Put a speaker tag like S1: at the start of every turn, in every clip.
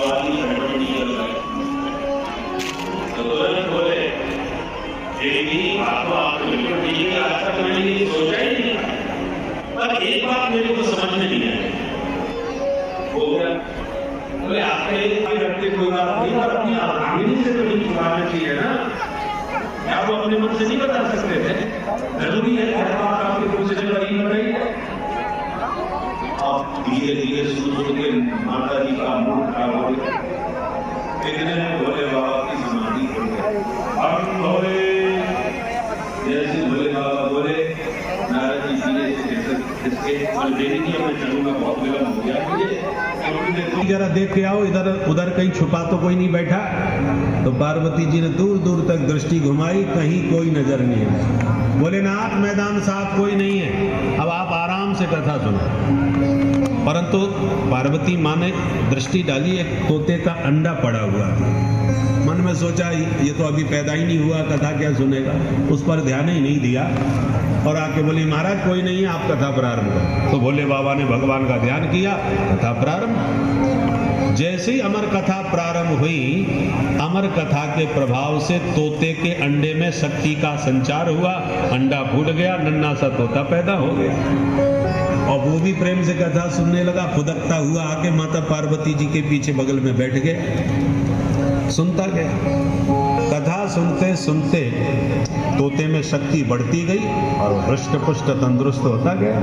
S1: वाली गड़बड़ निकल गई। तो तुरंत बोले, देवी आपको आप बिल्कुल ठीक है, आज तक मैंने ये सोचा ही नहीं, पर एक बात मेरे को समझ में नहीं आई। हो गया, बोले आपके करते कोई बात नहीं, पर अपनी आमदनी से तो नहीं छुपाना चाहिए ना, क्या वो अपने मन से नहीं बता सकते थे? जरूरी है हर बात आपके मुंह से निकल रही है। आप धीरे धीरे सुन के माता जी का मुंह खराब हो गया। इतने में भोले बाबा की समाधि हो गई। हम भोले, जैसे भोले बाबा बोले, नारद जी मैं चलूंगा, बहुत विलम्ब हो गया मुझे,
S2: जरा देख के आओ इधर उधर, कहीं छुपा तो कोई नहीं बैठा। तो पार्वती जी ने दूर दूर तक दृष्टि घुमाई, कहीं कोई नजर नहीं है। भोलेनाथ मैदान साफ कोई नहीं है, अब आप आराम से कथा सुनो। परंतु पार्वती माँ ने दृष्टि डाली, एक तोते का अंडा पड़ा हुआ। मन में सोचा ये तो अभी पैदा ही नहीं हुआ, कथा क्या सुनेगा, उस पर ध्यान ही नहीं दिया और आके बोली महाराज कोई नहीं है, आप कथा प्रारंभ करो। तो भोले बाबा ने भगवान का ध्यान किया, कथा प्रारंभ। जैसे ही अमर कथा प्रारंभ हुई, अमर कथा के प्रभाव से तोते के अंडे में शक्ति का संचार हुआ, अंडा फूट गया, नन्हा सा तोता पैदा हो गया और वो भी प्रेम से कथा सुनने लगा। फुदकता हुआ आके माता पार्वती जी के पीछे बगल में बैठ गया, सुनता गया। कथा सुनते सुनते तोते में शक्ति बढ़ती गई और हृष्ट पुष्ट तंदुरुस्त होता गया।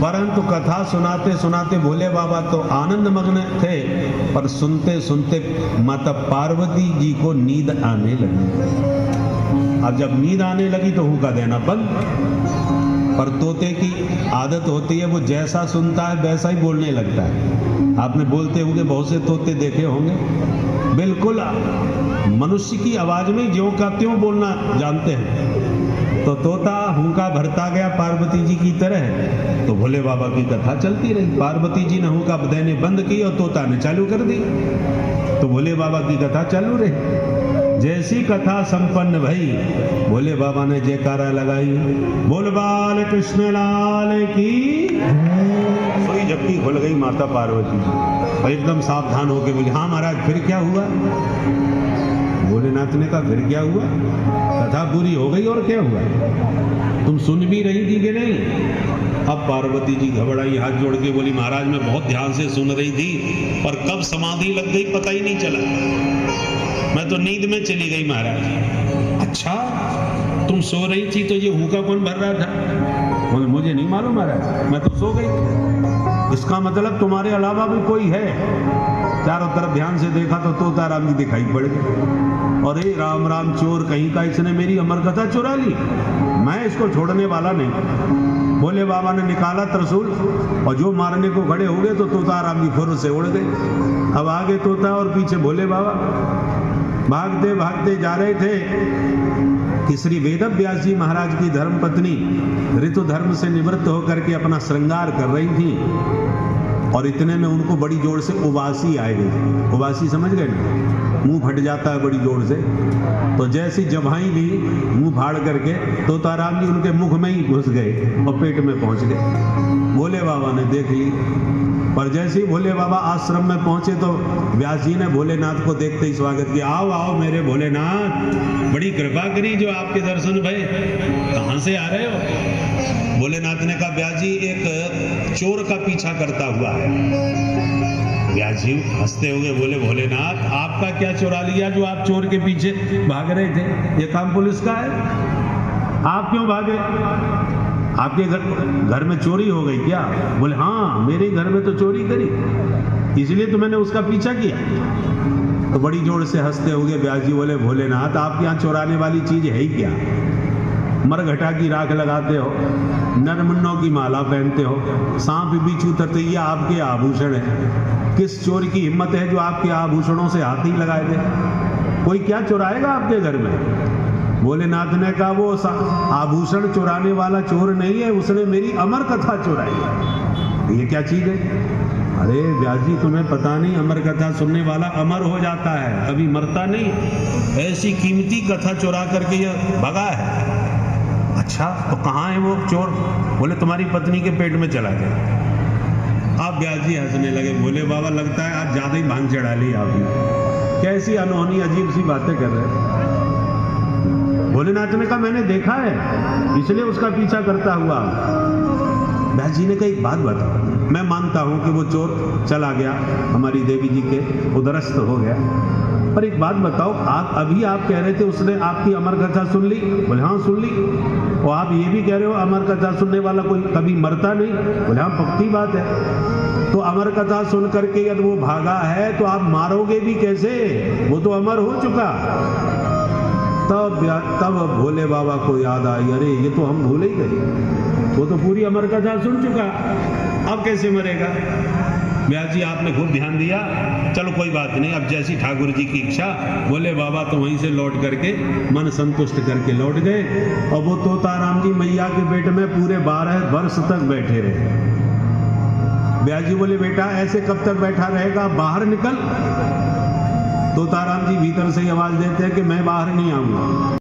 S2: परंतु कथा सुनाते सुनाते भोले बाबा तो आनंद मग्न थे, पर सुनते सुनते माता पार्वती जी को नींद आने लगी। अब जब नींद आने लगी तो हुक्का देना बंद। पर तोते की आदत होती है, वो जैसा सुनता है वैसा ही बोलने लगता है। आपने बोलते होंगे, बहुत से तोते देखे होंगे, बिल्कुल मनुष्य की आवाज में ज्यों का त्यों बोलना जानते हैं। तो तोता हुंका भरता गया पार्वती जी की तरह। तो भोले बाबा की कथा चलती रही। पार्वती जी ने हुंका देने बंद की और तोता ने चालू कर दी, तो भोले बाबा की कथा चालू रही। जैसी कथा संपन्न भई, भोले बाबा ने जयकारा लगाई, बोल बाल कृष्ण लाल की। सोई झपकी खुल गई माता पार्वती जी और एकदम सावधान होकर बोली, हाँ महाराज फिर क्या हुआ? भोलेनाथ ने कहा फिर क्या हुआ? कथा पूरी हो गई और क्या हुआ? तुम सुन भी रही थी कि नहीं? अब पार्वती जी घबराई, हाथ जोड़ के बोली, महाराज मैं बहुत ध्यान से सुन रही थी, पर कब समाधि लग गई पता ही नहीं चला, मैं तो नींद में चली गई महाराज। अच्छा, तुम सो रही थी तो ये हुक्का कौन भर रहा था? बोले मुझे नहीं मालूम महाराज, मैं तो सो गई। इसका मतलब तुम्हारे अलावा भी कोई है। चारों तरफ ध्यान से देखा तो तोता राम जी दिखाई पड़ गए। और हे राम राम, चोर कहीं का, इसने मेरी अमर कथा चुरा ली, मैं इसको छोड़ने वाला नहीं। भोले बाबा ने निकाला त्रिशूल और जो मारने को खड़े हो गए तो तोता राम जी फुर से उड़ गए। अब आगे तोता और पीछे भोले बाबा भागते भागते जा रहे थे कि श्री वेद व्यास जी महाराज की धर्मपत्नी ऋतु धर्म से निवृत्त होकर के अपना श्रृंगार कर रही थी। और इतने में उनको बड़ी जोर से उबासी आ गई। उबासी समझ गए ना, मुंह फट जाता है बड़ी जोर से। तो जैसी जबाई ली मुंह फाड़ करके तोताराम जी उनके मुख में ही घुस गए और पेट में पहुंच गए। भोले बाबा ने देख ली, पर जैसे ही भोले बाबा आश्रम में पहुंचे तो व्यास जी ने भोलेनाथ को देखते ही स्वागत किया। आओ आओ मेरे भोलेनाथ, बड़ी कृपा करी जो आपके दर्शन भय। कहां से आ रहे हो? भोलेनाथ ने कहा व्यास जी एक चोर का पीछा करता हुआ है। व्यास जी हंसते हुए बोले, भोलेनाथ आपका क्या चुरा लिया जो आप चोर के पीछे भाग रहे थे? ये काम पुलिस का है, आप क्यों भागे? आपके घर में चोरी हो गई क्या? बोले हाँ, मेरे घर में तो चोरी करी, इसलिए तो मैंने उसका पीछा किया। तो बड़ी जोर से हंसते हुए व्यास जी बोले, भोलेनाथ आप यहाँ चुराने वाली चीज है ही क्या? मरघटा की राख लगाते हो, नरमुन्नों की माला पहनते हो, सांप बिच्छू ततैया आपके आभूषण है। किस चोर की हिम्मत है जो आपके आभूषणों से हाथ ही लगाए दे? कोई क्या चुराएगा आपके घर में? भोलेनाथ ने कहा वो आभूषण चुराने वाला चोर नहीं है, उसने मेरी अमर कथा चुराई है। ये क्या चीज है? अरे व्यास जी तुम्हें पता नहीं, अमर कथा सुनने वाला अमर हो जाता है, कभी मरता नहीं। ऐसी कीमती कथा चुरा करके ये भगा है। अच्छा तो कहाँ है वो चोर? बोले तुम्हारी पत्नी के पेट में चला गया। आप व्यास जी हंसने लगे, बोले बाबा लगता है आज ज्यादा ही भांग चढ़ा ली आपने, कैसी अनहोनी अजीब सी बातें कर रहे हैं। भोलेनाथ ने कहा मैंने देखा है, इसलिए उसका पीछा करता हुआ। व्यास जी ने कहा एक बात बताओ, मैं मानता हूं कि वो चोर चला गया, हमारी देवी जी के उदरस्त हो गया, पर एक बात बताओ, आप कह रहे थे उसने आपकी अमर कथा सुन ली, बोले हाँ सुन ली, और आप ये भी कह रहे हो अमर कथा सुनने वाला कोई कभी मरता नहीं, बोले हाँ पक्की बात है। तो अमर कथा सुन करके यदि वो भागा है तो आप मारोगे भी कैसे, वो तो अमर हो चुका। तब भोले बाबा को याद आई, अरे ये तो हम भूल ही गए, वो तो पूरी अमर कथा सुन चुका, अब कैसे मरेगा। व्यास जी आपने खूब ध्यान दिया, चलो कोई बात नहीं, अब जैसी ठाकुर जी की इच्छा। भोले बाबा तो वहीं से लौट करके मन संतुष्ट करके लौट गए, और वो तोताराम जी मैया के पेट में पूरे 12 वर्ष तक बैठे रहे। व्यास जी बोले बेटा ऐसे कब तक बैठा रहेगा, बाहर निकल। तोताराम जी भीतर से आवाज देते हैं कि मैं बाहर नहीं आऊंगा।